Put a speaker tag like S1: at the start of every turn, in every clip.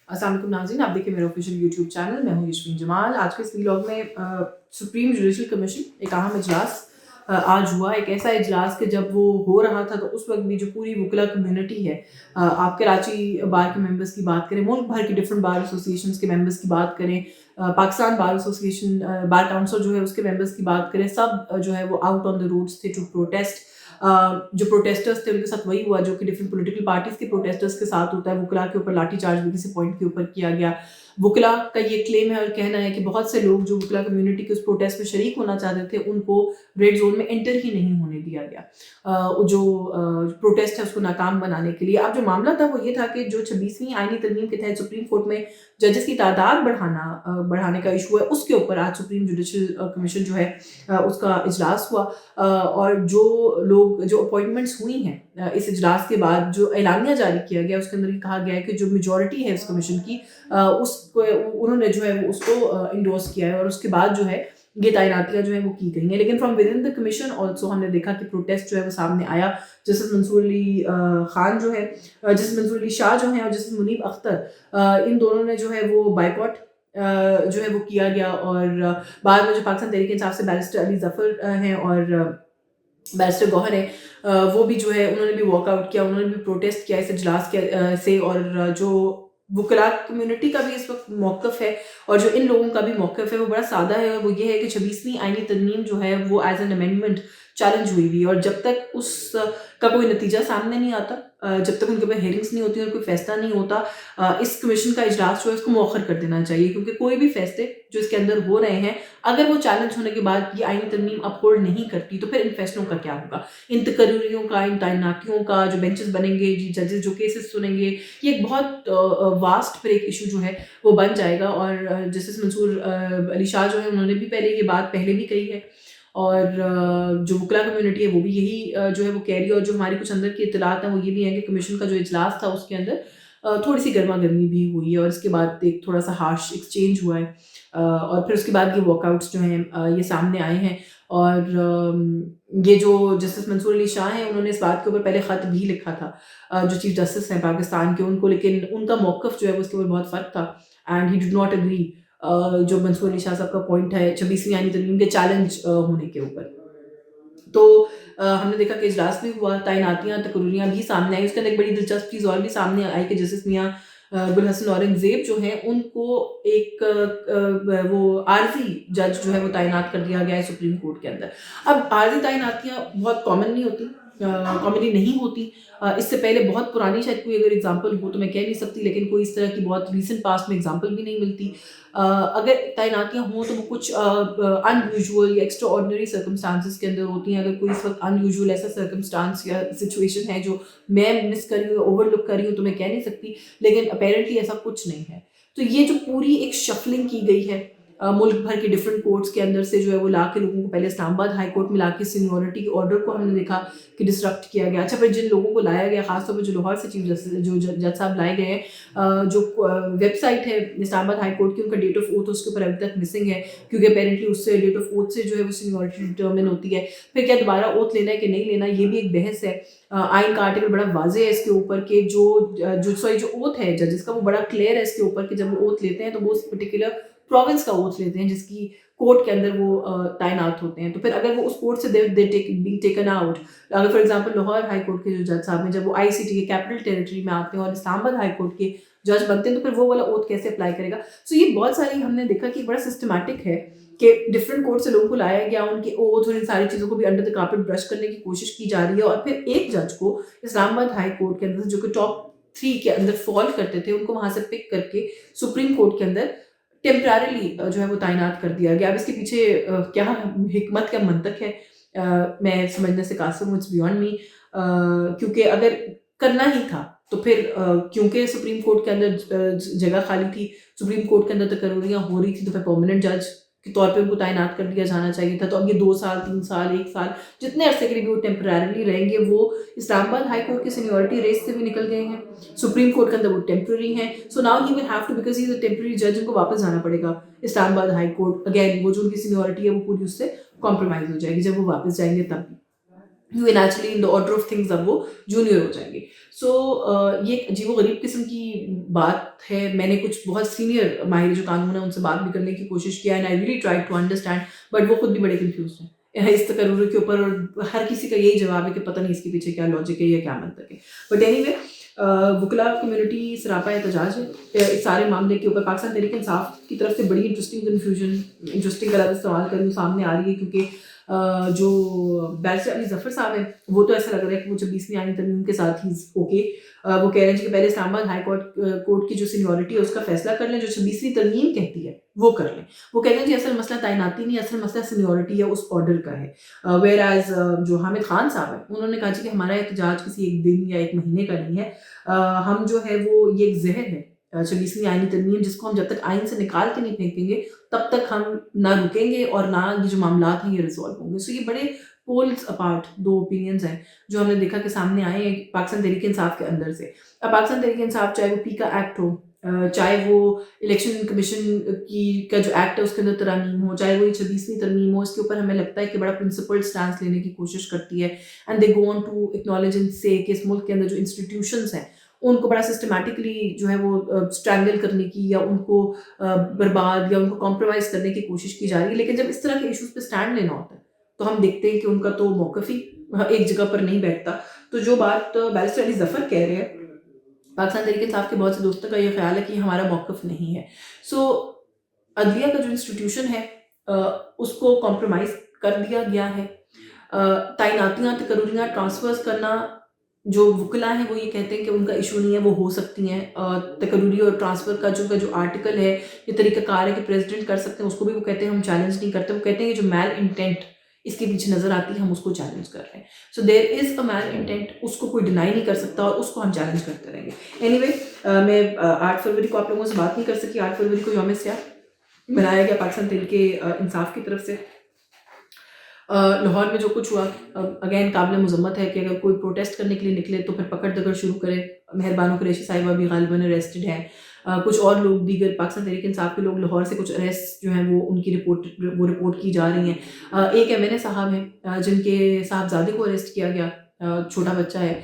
S1: अस्सलाम वालेकुम नाज़रीन, आप देखिए मेरा ऑफिशियल यूट्यूब चैनल। मैं हूँ यशवीन जमाल। आज के इस व्लॉग में सुप्रीम जुडिशल कमीशन एक अहम इजलास आज हुआ। एक ऐसा इजलास कि जब वो हो रहा था तो उस वक्त भी जो पूरी वकला कम्युनिटी है, आप कराची बार के मेंबर्स की बात करें, मुल्क भर के डिफरेंट बार एसोसिएशंस के मेंबर्स की बात करें, Pakistan bar association bar council जो है उसके मेंबर्स की बात करें, सब जो है वो आउट ऑन द रोड्स थे टू प्रोटेस्ट। जो प्रोटेस्टर्स थे उनके साथ वही हुआ जो कि डिफरेंट पॉलिटिकल पार्टीज के प्रोटेस्टर्स के साथ होता है। वुकला के ऊपर लाठीचार्ज भी किसी पॉइंट के ऊपर किया गया। वुकला का ये क्लेम है और कहना है कि बहुत से लोग जो वुकला कम्युनिटी के उस प्रोटेस्ट में शरीक होना चाहते थे उनको रेड जोन में एंटर ही नहीं होने दिया गया, जो प्रोटेस्ट है उसको नाकाम बनाने के लिए। अब जो मामला था वो ये था कि जो 26वीं आईनी तरमीम के तहत सुप्रीम कोर्ट में जजेस की तादाद बढ़ाने का इशू है, उसके ऊपर आज सुप्रीम जुडिशल कमीशन जो है उसका इजलास हुआ। और जो अपॉइंटमेंट्स हुई हैं इस इजलास के बाद, जो एलानिया जारी किया गया उसके अंदर ये कहा गया है कि जो मेजॉरिटी है इस कमीशन की, उसको उन्होंने जो है वो उसको इंडोर्स किया है और उसके बाद जो है ये तैनातियां जो है वो की गई हैं। लेकिन from with in the commission also हमने देखा कि प्रोटेस्ट जो है वो सामने आया। जस्टिस मंसूर अली खान जो है, जस्टिस मंसूर अली शाह जो है और जस्टिस मुनीब अख्तर, इन दोनों ने जो है वो बाइकॉट जो है वो किया गया। और बाद में जो पाकिस्तान तहरीक इंसाफ से बैरिस्टर अली जफर हैं और बैरिस्टर गौहर है, वो भी जो है उन्होंने भी वॉकआउट किया, उन्होंने भी प्रोटेस्ट किया इस इजलास के से। और जो वुकला कम्युनिटी का भी इस वक्त मौक़िफ़ है और जो इन लोगों का भी मौक़िफ़ है वो बड़ा सादा है, और वो ये है कि 26वीं आईनी तरमीम जो है वो एज एन अमेंडमेंट चैलेंज हुई हुई है। और जब तक उस का कोई नतीजा सामने नहीं आता, जब तक उनके ऊपर हेयरिंग्स नहीं होती और कोई फैसला नहीं होता, इस कमीशन का इजलास जो है उसको मौखर कर देना चाहिए। क्योंकि कोई भी फैसले जो इसके अंदर हो रहे हैं, अगर वो चैलेंज होने के बाद ये आईनी तरमीम अपहोल्ड नहीं करती तो फिर इन फैसलों का क्या होगा, इन तकरीरियों का, इन तैनातियों का, जो बेंचेस बनेंगे, जजेस जो केसेस सुनेंगे, ये एक बहुत वास्ट फिर एक इशू जो है वो बन जाएगा। और जस्टिस मंसूर अली शाह जो है उन्होंने भी पहले ये बात पहले भी कही है, और जो वुकला कम्युनिटी है वो भी यही जो है वो कह रही है। और जो हमारी कुछ अंदर की इत्तलात हैं वो ये भी हैं कि कमीशन का जो इजलास था उसके अंदर थोड़ी सी गर्मा गर्मी भी हुई है और इसके बाद एक थोड़ा सा हार्श एक्सचेंज हुआ है, और फिर उसके बाद ये वॉकआउट्स जो हैं ये सामने आए हैं। और ये जो जस्टिस मंसूर अली शाह हैं उन्होंने इस बात के ऊपर पहले ख़त भी लिखा था जो चीफ जस्टिस हैं पाकिस्तान के उनको, लेकिन उनका मौक़िफ़ जो है वो उसके ऊपर बहुत फ़र्क था and he did not agree जो मंसूर अली शाह साहब का पॉइंट है 26वीं आईनी तरमीम के चैलेंज होने के ऊपर। तो हमने देखा कि इजलास भी हुआ, तैनातियाँ, तकरीरियाँ भी सामने आई। उसके अंदर एक बड़ी दिलचस्प चीज़ और भी सामने आई कि जस्टिस मियाँ गुल हसन औरंगज़ेब जो हैं उनको एक वो आर्ज़ी जज जो है वो तैनात कर दिया गया है सुप्रीम कोर्ट के अंदर। अब आर्ज़ी तैनातियाँ बहुत कॉमन नहीं होती, कॉमनली नहीं होती। इससे पहले बहुत पुरानी शायद कोई अगर एग्ज़ाम्पल हो तो मैं कह नहीं सकती, लेकिन कोई इस तरह की बहुत रीसेंट पास्ट में एग्ज़ाम्पल भी नहीं मिलती। अगर तैनातियाँ हों तो वो कुछ अनयूजुअल या एक्स्ट्रा ऑर्डिनरी सर्कमस्टांसेस के अंदर होती हैं। अगर कोई इस वक्त अनयूजुअल ऐसा सर्कमस्टांस या सिचुएशन है जो मैं मिस कर रही हूँ, ओवरलुक कर रही हूँ, तो मैं कह नहीं सकती, लेकिन अपेरेंटली ऐसा कुछ नहीं है। तो ये जो पूरी एक शफलिंग की गई है मुल्क भर के डिफरेंट कोर्ट्स के अंदर से, जो है वो ला के लोगों को पहले इस्लामाबाद हाई कोर्ट में ला के सीनियरिटी के ऑर्डर को हमने देखा कि डिसरप्ट किया गया। अच्छा, फिर जिन लोगों को लाया गया, खासतौर पर जो लाहौर से चीफ जस्टिस जो जज साहब लाए गए हैं, जो वेबसाइट है इस्लामाबाद हाई कोर्ट की, उनका डेट ऑफ ओथ उसके ऊपर अभी तक मिसिंग है, क्योंकि अपेरेंटली उससे डेट ऑफ ओथ से जो है वो सीनियरिटी डिटर्मिन होती है। फिर क्या दोबारा ओथ लेना है कि नहीं लेना, ये भी एक बहस है। आइन का आर्टिकल बड़ा वाजे है इसके ऊपर कि जो ओथ है जजेस का वो बड़ा क्लियर है इसके ऊपर कि जब वो ओथ लेते हैं तो वो उस पर्टिकुलर प्रोविंस का ओथ लेते हैं जिसकी कोर्ट के अंदर वो तैनात होते हैं। तो फिर अगर वो उस कोर्ट से दे बीइंग टेकन आउट, अगर for example Lahore high court के जो जज साहब हैं जब वो आईसीटी के कैपिटल टेरिटरी में आते हैं और इस्लामाबाद हाई कोर्ट के जज बनते हैं, तो फिर वो वाला ओथ कैसे अप्लाई करेगा। सो ये बहुत सारी हमने देखा कि बड़ा सिस्टमैटिक है कि डिफरेंट कोर्ट से लोगों को लाया गया, उनके ओथ और इन सारी चीज़ों को भी अंडर द कार्पेट ब्रश करने की कोशिश की जा रही है। और फिर एक जज को इस्लामाबाद हाई कोर्ट के अंदर जो कि टॉप 3 के अंदर फॉल करते थे, उनको वहाँ से पिक करके सुप्रीम कोर्ट के अंदर टेम्परेरीली जो है वो तैनात कर दिया गया। अब इसके पीछे क्या हिकमत, क्या मंतक है, मैं समझने से कासिर हूँ, इट्स बियॉन्ड मी। क्योंकि अगर करना ही था तो फिर क्योंकि सुप्रीम कोर्ट के अंदर जगह खाली थी, सुप्रीम कोर्ट के अंदर तकरीरियाँ हो रही थी, तो फिर परमानेंट जज के तौर पे उनको तैनात कर दिया जाना चाहिए था। तो अब ये 2 साल, 3 साल, 1 साल, जितने अरसे के लिए भी वो टेम्परेरीली रहेंगे, वो इस्लामाबाद हाई कोर्ट के सीनियरिटी रेस से भी निकल गए हैं, सुप्रीम कोर्ट के अंदर वो टेम्पररी हैं। So now he will have to, because he is a temporary जज, उनको वापस जाना पड़ेगा इस्लामाबाद हाई कोर्ट। अगेन वो जो उनकी सीनियरिटी है वो पूरी उससे कॉम्प्रोमाइज हो जाएगी जब वो वापस जाएंगे तब भी। क्योंकि naturally in the order of things अब वो जूनियर हो जाएंगे. सो ये एक अजीब गरीब किस्म की बात है. मैंने कुछ बहुत सीनियर माहिर जो कानून है उनसे बात भी करने की कोशिश किया, and I really try to understand, but वो खुद भी बड़े कंफ्यूज हैं इस तकर्रुर के ऊपर, और हर किसी का यही जवाब है कि पता नहीं इसके पीछे क्या लॉजिक है या क्या मंतक है. बट एनीवे, वकला कम्युनिटी सरापा एहतजाज है इस सारे मामले के ऊपर. पाकिस्तान तहरीक इंसाफ की तरफ से बड़ी इंटरेस्टिंग का इस्तेमाल करूँ सामने आ रही है, क्योंकि जो बैरिस्टर अली जफ़र साहब हैं वो तो ऐसा लग रहा है कि वो 26वीं आईनी तरमीम के साथ ही ओके. वो कह रहे हैं कि पहले इस्लामाबाद हाई कोर्ट की जो सीनियरिटी है उसका फैसला कर लें, जो 26वीं तरमीम कहती है वो कर लें. वो कहते हैं जी असल मसला तैनाती नहीं, असल मसला सीनियरिटी है उस ऑर्डर का है. वेयर एज जो हामिद खान साहब हैं उन्होंने कहा जी कि हमारा एहतजाज किसी एक दिन या एक महीने का नहीं है. हम जो है वो ये एक जहर है 26वीं आईनी तरमीम, जिसको हम जब तक आइन से निकाल के नहीं फेंकेंगे तब तक हम ना रुकेंगे और ना ये जो मामलात हैं ये रिजॉल्व होंगे. सो ये बड़े पोल्स अपार्ट दो ओपिनियंस हैं जो हमने देखा कि सामने आए हैं पाकिस्तान तहरीक इंसाफ के अंदर से. अब पाकिस्तान तहरीक इंसाफ चाहे वो पीका एक्ट हो, चाहे वो इलेक्शन कमीशन की का जो एक्ट है उसके अंदर तरामीम हो, चाहे वो ये 26वीं तरमीम हो, इसके ऊपर हमें लगता है कि बड़ा प्रिंसिपल स्टैंस लेने की कोशिश करती है. And they go on to acknowledge and say कि इस मुल्क के अंदर जो इंस्टीट्यूशंस हैं उनको बड़ा सिस्टमैटिकली जो है वो स्ट्रैंगल करने की या उनको बर्बाद या उनको कॉम्प्रोमाइज़ करने की कोशिश की जा रही है. लेकिन जब इस तरह के इश्यूज़ पे स्टैंड लेना होता है तो हम देखते हैं कि उनका तो मौक़िफ़ ही एक जगह पर नहीं बैठता. तो जो बात बैरिस्टर अली ज़फ़र कह रहे हैं, पाकिस्तान तहरीक इंसाफ के बहुत से दोस्तों का ये ख्याल है कि हमारा मौक़िफ़ नहीं है. सो अदलिया का जो इंस्टीट्यूशन है उसको कॉम्प्रोमाइज़ कर दिया गया है. तैनातियाँ, तकर्रुरियाँ, ट्रांसफ़र्स करना, जो वकला हैं वो ये कहते हैं कि उनका इशू नहीं है, वो हो सकती हैं. तकर्रुरी और ट्रांसफ़र का जो आर्टिकल है, ये तरीक़ाकार है कि प्रेसिडेंट कर सकते हैं, उसको भी वो कहते हैं हम चैलेंज नहीं करते. वो कहते हैं कि जो मैल इंटेंट इसके पीछे नज़र आती है हम उसको चैलेंज कर रहे हैं. So there is a mal intent, उसको कोई डिनाई नहीं कर सकता और उसको हम चैलेंज करते रहेंगे. एनीवे, मैं 8 फरवरी को आप लोगों से बात नहीं कर सकी. 8 फरवरी को यौम सियाह मनाया गया पाकिस्तान तहरीक इंसाफ की तरफ से. लाहौर में जो कुछ हुआ अगेन काबिल मज़म्मत है कि अगर कोई प्रोटेस्ट करने के लिए निकले तो फिर पकड़ दकड़ शुरू करे. मेहरबानो कुरैशी साहिबा भी गालिबन अरेस्टेड हैं. कुछ और लोग दीगर पाकिस्तान तहरीक इंसाफ के लोग लाहौर से कुछ अरेस्ट जो हैं वो उनकी रिपोर्ट की जा रही हैं. एक MNA साहब हैं जिनके साहबजादे को अरेस्ट किया गया. छोटा बच्चा है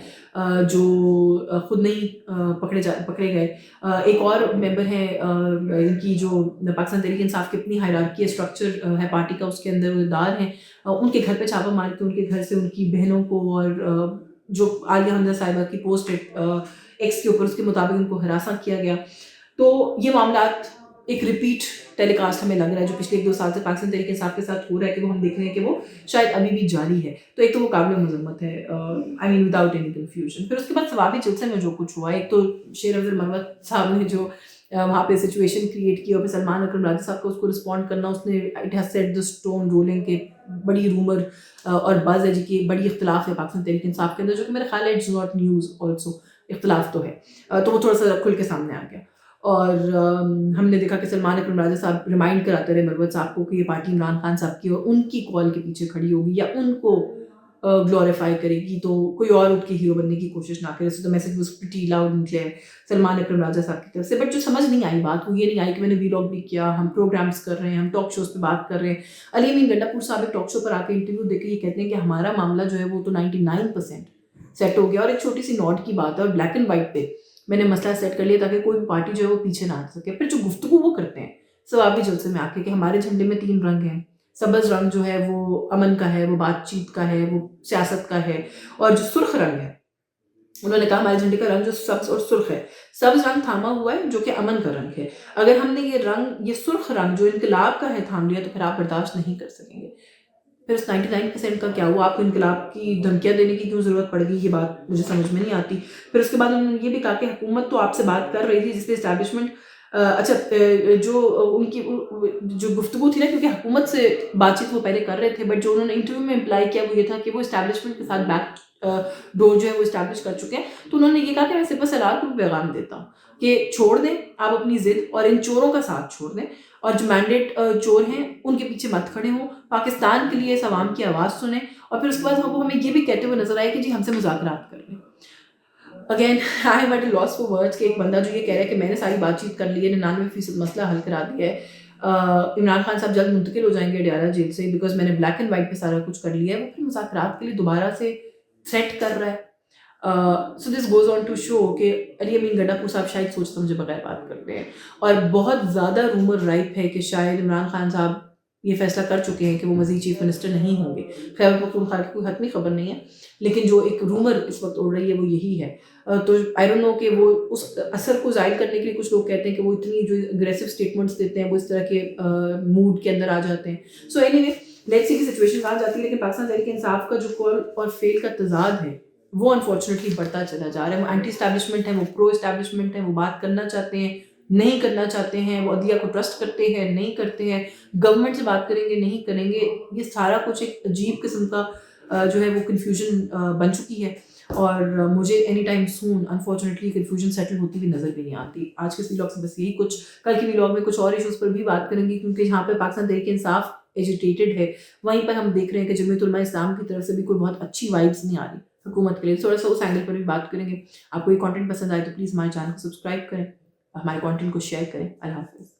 S1: जो खुद नहीं पकड़े गए. एक और मेंबर हैं इनकी जो पाकिस्तान तहरीक इंसाफ की अपनी हायरार्की स्ट्रक्चर है पार्टी का, उसके अंदर वो दार हैं. उनके घर पे छापा मार के उनके घर से उनकी बहनों को और जो आलिया हमजा साहिबा की पोस्ट एक्स के ऊपर उसके मुताबिक उनको हरासा किया गया. तो ये मामलात एक रिपीट टेलीकास्ट हमें लग रहा है जो पिछले 1-2 साल से पाकिस्तान तहरीक इंसाफ के साथ हो रहा है कि वो हम देख रहे हैं कि वो शायद अभी भी जारी है. तो एक तो वो काबिल मज़म्मत है, I mean without any confusion. फिर उसके बाद सवाबी जलसे में जो कुछ हुआ, एक तो शेर अफजल मरवत साहब ने जो वहाँ पे सिचुएशन क्रिएट की और फिर सलमान अकरम राजा साहब को उसको रिस्पॉन्ड करना, उसने it has set the stone rolling के बड़ी रूमर और बज़ है जी की बड़ी इख्तलाफ है पाकिस्तान तहरीक इंसाफ के अंदर, जो कि मेरा ख्याल है इट्स नॉट न्यूज़ ऑल्सो, इख्तलाफ तो है. तो वो थोड़ा सा खुल के सामने आ गया. और हमने देखा कि सलमान अकरम राजा साहब रिमाइंड कराते रहे मरवत साहब को कि ये पार्टी इमरान खान साहब की और उनकी कॉल के पीछे खड़ी होगी या उनको ग्लोरीफाई करेगी, तो कोई और उठ के हीरो बनने की कोशिश ना करे. So the message was pretty loud and clear Salman Akram Raja साहब की तरफ से. बट जो समझ नहीं आई बात वो ये नहीं आई कि मैंने वीलॉग भी किया, हम प्रोग्राम्स कर रहे हैं, हम टॉक शोज़ पे बात कर रहे हैं. अली अमीन गंडापुर साहब एक टॉक शो पर आके इंटरव्यू देके ये कहते हैं कि हमारा मामला जो है वो तो 99% सेट हो गया और एक छोटी सी नोट की बात है और ब्लैक एंड वाइट पे मैंने मसला सेट कर लिया ताकि कोई भी पार्टी जो है वो पीछे ना हट सके. फिर जो गुफ्तगू वो करते हैं सवाबी जलसे में आके कि हमारे झंडे में 3 रंग हैं, सब्ज़ रंग जो है वो अमन का है, वो बातचीत का है, वो सियासत का है, और जो सुर्ख रंग है उन्होंने कहा हमारे झंडे का रंग जो सब्ज़ और सुर्ख है, सब्ज़ रंग थामा हुआ है जो कि अमन का रंग है. अगर हमने ये सुर्ख रंग जो इनकलाब का है थाम लिया तो फिर आप बर्दाश्त नहीं कर सकेंगे. फिर उस 99% का क्या हुआ, आपको इनकलाब की धमकियाँ देने की क्यों ज़रूरत पड़ गई, ये बात मुझे समझ में नहीं आती. फिर उसके बाद उन्होंने ये भी कहा कि हुकूमत तो आपसे बात कर रही थी जिससे इस्टेब्लिशमेंट जो उनकी जो गुफ्तगू थी ना, क्योंकि हुकूमत से बातचीत वो पहले कर रहे थे, बट जो उन्होंने इंटरव्यू में इम्प्लाई किया वो ये था कि वो इस्टेब्लिशमेंट के साथ बैक डोर जो है वो इस्टेब्लिश कर चुके हैं. तो उन्होंने ये कहा कि मैं सिपह सलार को भी पैगाम देता हूँ कि छोड़ दें आप अपनी ज़िद और इन चोरों का साथ छोड़ दें, और जो मैंडेट चोर हैं उनके पीछे मत खड़े हों, पाकिस्तान के लिए इस आवाम की आवाज़ सुने. और फिर उसके बाद वो हमें ये भी कहते हुए नजर आए कि जी हमसे मुज़ाकरात कर लें. Again I am at a loss for words कि एक बंदा जो ये कह रहा है कि मैंने सारी बातचीत कर ली है, 99% मसला हल करा दिया है, इमरान खान साहब जल्द मुंतकिल हो जाएंगे अडयाला जेल से, बिकॉज मैंने ब्लैक एंड वाइट पे सारा कुछ कर लिया है, वो फिर मुज़ाकरात के लिए दोबारा से थ्रेट कर रहा है. So this goes on to show कि अली अमीन गंडापुर साहब शायद सोच समझे बगैर बात करते हैं. और बहुत ज़्यादा रूमर राइप है कि शायद इमरान खान साहब ये फैसला कर चुके हैं कि वो मज़ीद चीफ मिनिस्टर नहीं होंगे. खैबर पख्तूनख्वा की कोई हतमी खबर नहीं है, लेकिन जो एक रूमर इस वक्त उड़ रही है वो यही है. तो आई डोंट नो कि वो उस असर को ज़ाहिर करने के लिए कुछ लोग कहते हैं कि वो इतनी जो अग्रेसिव स्टेटमेंट्स देते हैं वो इस तरह के मूड के अंदर आ जाते हैं. सो एनीवे लेट्स सी की सिचुएशन कहाँ जाती है, लेकिन पाकिस्तान तहरीक इंसाफ का जो कॉल और फेल का तजाद है वो अनफॉर्चुनेटली बढ़ता चला जा रहा है. वो एंटी इस्टेब्लिशमेंट है, वो प्रो इस्टेब्लिशमेंट है, वो बात करना चाहते हैं, नहीं करना चाहते हैं, वो अदलिया को ट्रस्ट करते हैं, नहीं करते हैं, गवर्नमेंट से बात करेंगे, नहीं करेंगे. ये सारा कुछ एक अजीब किस्म का जो है वो कन्फ्यूजन बन चुकी है. और मुझे any time soon unfortunately confusion settle होती हुई नज़र भी नहीं आती. आज के इस व्लॉग से बस यही कुछ. कल की व्लॉग में कुछ और इशूज़ पर भी बात करेंगे, क्योंकि यहाँ पे पाकिस्तान तहरीक इंसाफ एजिटेटेड है, वहीं पर हम देख रहे हैं कि जमीयत उलमा इस्लाम की तरफ से भी कोई बहुत अच्छी वाइब्स नहीं आ रही हुकूमत के लिए. थोड़ा सा उस एंगल पर भी बात करेंगे. आपको ये कंटेंट पसंद आए तो प्लीज़ हमारे चैनल को सब्सक्राइब करें, हमारे कंटेंट को शेयर करें. अल्लाह हाफ़िज़.